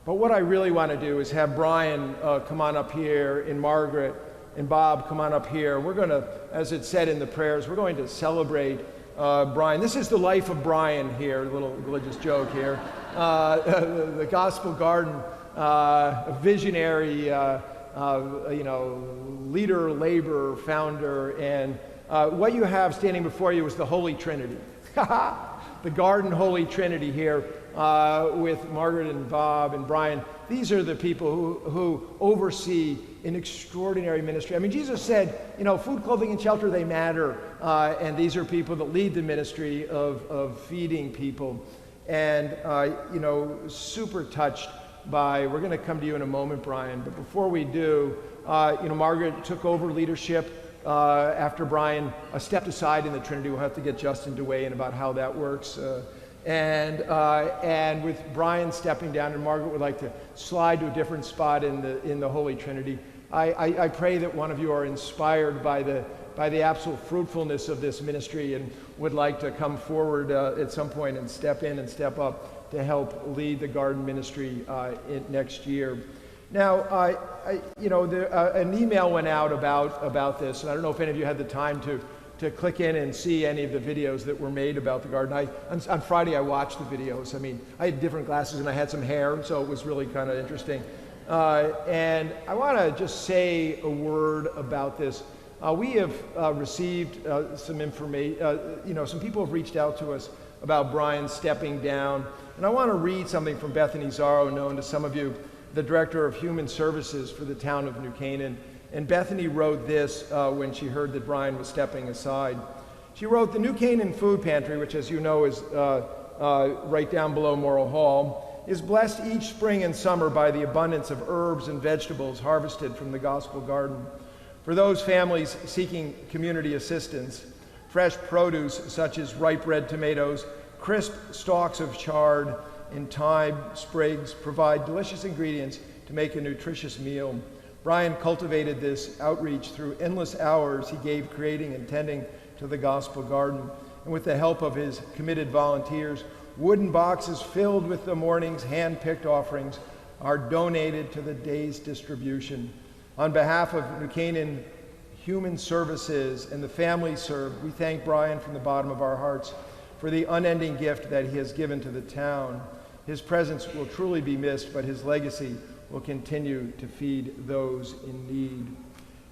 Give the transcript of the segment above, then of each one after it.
But what I really want to do is have Brian come on up here, and Margaret and Bob come on up here. We're going to, as it said in the prayers, we're going to celebrate Brian. This is the life of Brian here, a little religious joke here. The Gospel Garden, a visionary, leader, laborer, founder, and what you have standing before you is the Holy Trinity. The Garden Holy Trinity here with Margaret and Bob and Brian. These are the people who oversee an extraordinary ministry. I mean, Jesus said, food, clothing, and shelter, they matter. And these are people that lead the ministry of feeding people. And, super touched by, we're going to come to you in a moment, Brian. But before we do, Margaret took over leadership after Brian stepped aside in the Trinity. We'll have to get Justin to weigh in about how that works. And with Brian stepping down, and Margaret would like to slide to a different spot in the Holy Trinity, I pray that one of you are inspired by the absolute fruitfulness of this ministry and would like to come forward at some point and step in and step up to help lead the garden ministry next year. Now, an email went out about this, and I don't know if any of you had the time to click in and see any of the videos that were made about the garden. On Friday, I watched the videos. I mean, I had different glasses and I had some hair, so it was really kind of interesting. And I want to just say a word about this. We have received some information, some people have reached out to us about Brian stepping down. And I want to read something from Bethany Zarro, known to some of you, the Director of Human Services for the town of New Canaan. And Bethany wrote this when she heard that Brian was stepping aside. She wrote, "The New Canaan Food Pantry, which as you know is right down below Morrill Hall, is blessed each spring and summer by the abundance of herbs and vegetables harvested from the Gospel Garden. For those families seeking community assistance, fresh produce such as ripe red tomatoes, crisp stalks of chard, and thyme sprigs provide delicious ingredients to make a nutritious meal. Brian cultivated this outreach through endless hours he gave creating and tending to the Gospel Garden. And with the help of his committed volunteers, wooden boxes filled with the morning's hand-picked offerings are donated to the day's distribution. On behalf of New Canaan Human Services and the families served, we thank Brian from the bottom of our hearts for the unending gift that he has given to the town. His presence will truly be missed, but his legacy will continue to feed those in need."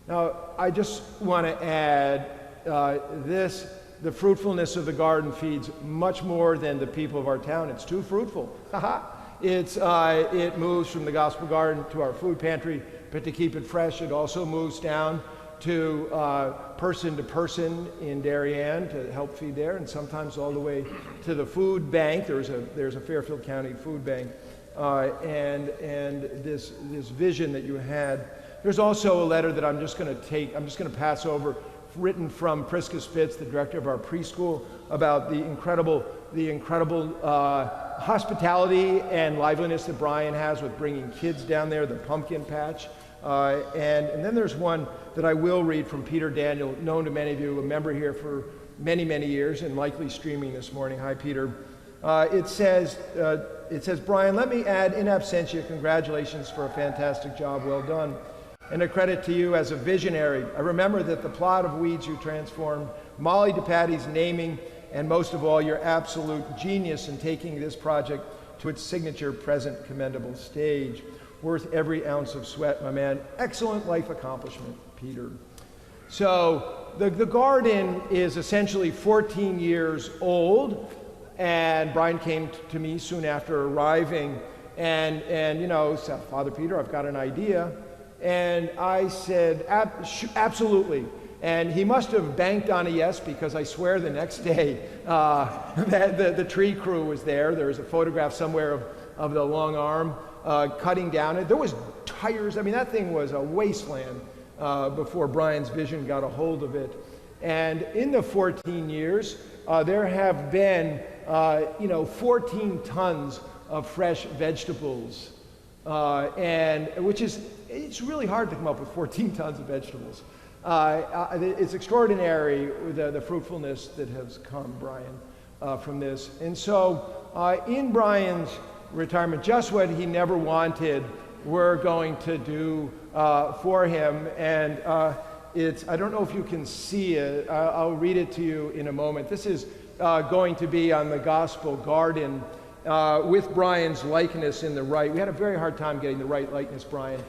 Now, I just want to add the fruitfulness of the garden feeds much more than the people of our town. It's too fruitful. It moves from the Gospel Garden to our food pantry, but to keep it fresh, it also moves down to person in Darien to help feed there, and sometimes all the way to the food bank. There's a Fairfield County food bank. And this vision that you had. There's also a letter that I'm just going to pass over, written from Priska Spitz, the director of our preschool, about the incredible hospitality and liveliness that Brian has with bringing kids down there, the pumpkin patch. And then there's one that I will read from Peter Daniel, known to many of you, a member here for many, many years and likely streaming this morning. Hi, Peter. It says, "Brian, let me add in absentia congratulations for a fantastic job well done. And a credit to you as a visionary. I remember that the plot of weeds you transformed, Molly DePatty's naming, and most of all, your absolute genius in taking this project to its signature present commendable stage. Worth every ounce of sweat, my man. Excellent life accomplishment, Peter." So the garden is essentially 14 years old. And Brian came to me soon after arriving and said, "Father Peter, I've got an idea." And I said, "Absolutely." And he must have banked on a yes, because I swear the next day the tree crew was there. There was a photograph somewhere of the long arm cutting down it. There was tires. I mean, that thing was a wasteland before Brian's vision got a hold of it. And in the 14 years, there have been 14 tons of fresh vegetables, and it's really hard to come up with 14 tons of vegetables. It's extraordinary the fruitfulness that has come, Brian, from this. And so in Brian's retirement. Just what he never wanted, we're going to do for him. And I don't know if you can see it. I'll read it to you in a moment. This is going to be on the Gospel Garden with Brian's likeness in the right. We had a very hard time getting the right likeness, Brian.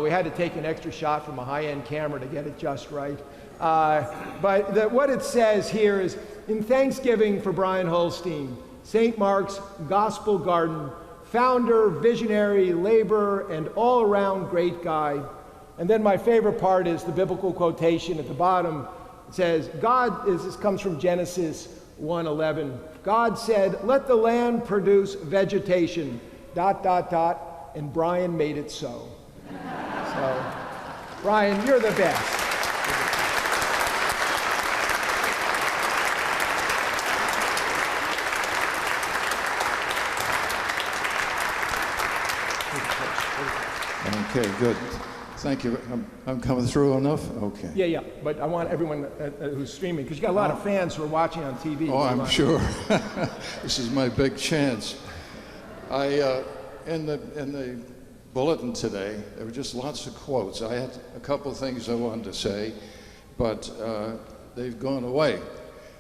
We had to take an extra shot from a high-end camera to get it just right. But what it says here is, in thanksgiving for Brian Hollstein, St. Mark's Gospel Garden, founder, visionary, laborer, and all-around great guy. And then my favorite part is the biblical quotation at the bottom. It says, this comes from Genesis 1:11. God said, let the land produce vegetation, ... and Brian made it so. So, Brian, you're the best. Okay, good. Thank you. I'm coming through enough? Okay. Yeah, but I want everyone who's streaming, because you got a lot of fans who are watching on TV. Oh, I'm sure. This is my big chance. In the bulletin today, there were just lots of quotes. I had a couple of things I wanted to say, but they've gone away.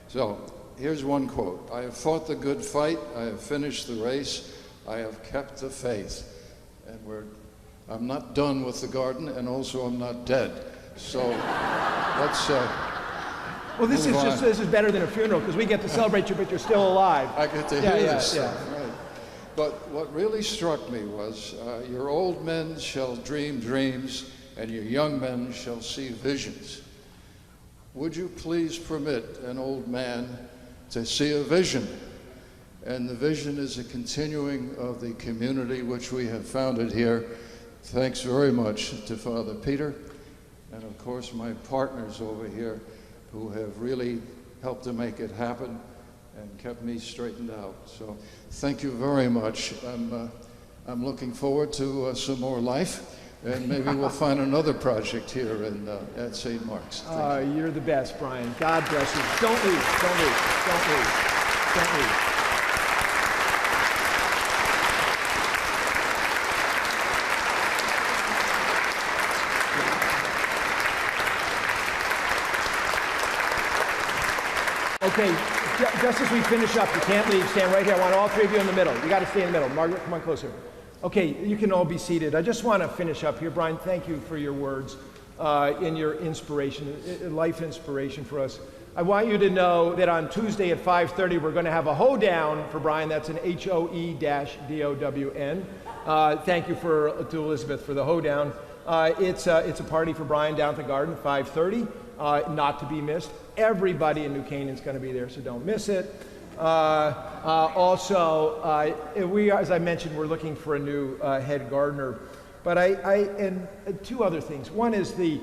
So here's one quote. I have fought the good fight. I have finished the race. I have kept the faith. And I'm not done with the garden, and also I'm not dead. So let's well, this is better than a funeral, because we get to celebrate you, but you're still alive. I get to hear this. Yeah. Right. But what really struck me was, your old men shall dream dreams, and your young men shall see visions. Would you please permit an old man to see a vision? And the vision is a continuing of the community which we have founded here. Thanks very much to Father Peter, and of course my partners over here who have really helped to make it happen and kept me straightened out. So thank you very much. I'm looking forward to some more life, and maybe we'll find another project here at St. Mark's. You're the best, Brian. God bless you. Don't leave. Okay, just as we finish up, you can't leave, stand right here. I want all three of you in the middle. You got to stay in the middle. Margaret, come on closer. Okay, you can all be seated. I just want to finish up here. Brian, thank you for your words and your inspiration, life inspiration for us. I want you to know that on Tuesday at 5:30, we're going to have a hoedown for Brian. That's an HOE-DOWN. Thank you to Elizabeth for the hoedown. It's a party for Brian down at the garden, 5:30, not to be missed. Everybody in New Canaan's going to be there, so don't miss it. Also, as I mentioned, we're looking for a new head gardener. But and two other things. One is the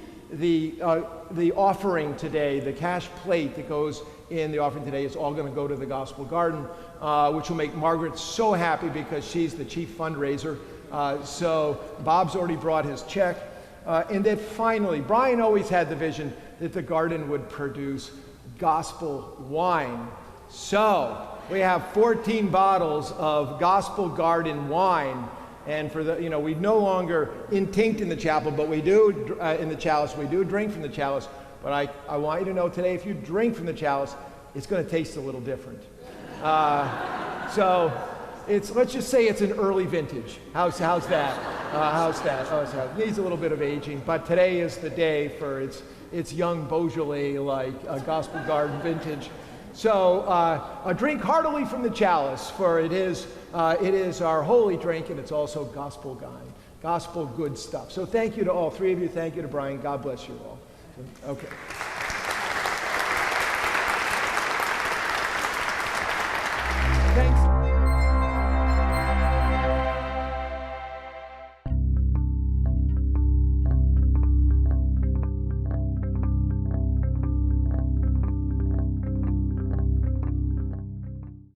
offering today, the cash plate that goes in the offering today is all going to go to the Gospel Garden, which will make Margaret so happy because she's the chief fundraiser. So Bob's already brought his check. And then finally, Brian always had the vision that the garden would produce gospel wine. So we have 14 bottles of Gospel Garden wine. And for we no longer intinct in the chapel, but we do in the chalice. We do drink from the chalice. But I want you to know today, if you drink from the chalice, it's going to taste a little different. So let's just say it's an early vintage. How's that? How's that? It needs a little bit of aging, but today is the day for its young Beaujolais like Gospel Garden vintage. So drink heartily from the chalice, for it is our holy drink, and it's also gospel good stuff. So thank you to all three of you. Thank you to Brian. God bless you all. Okay.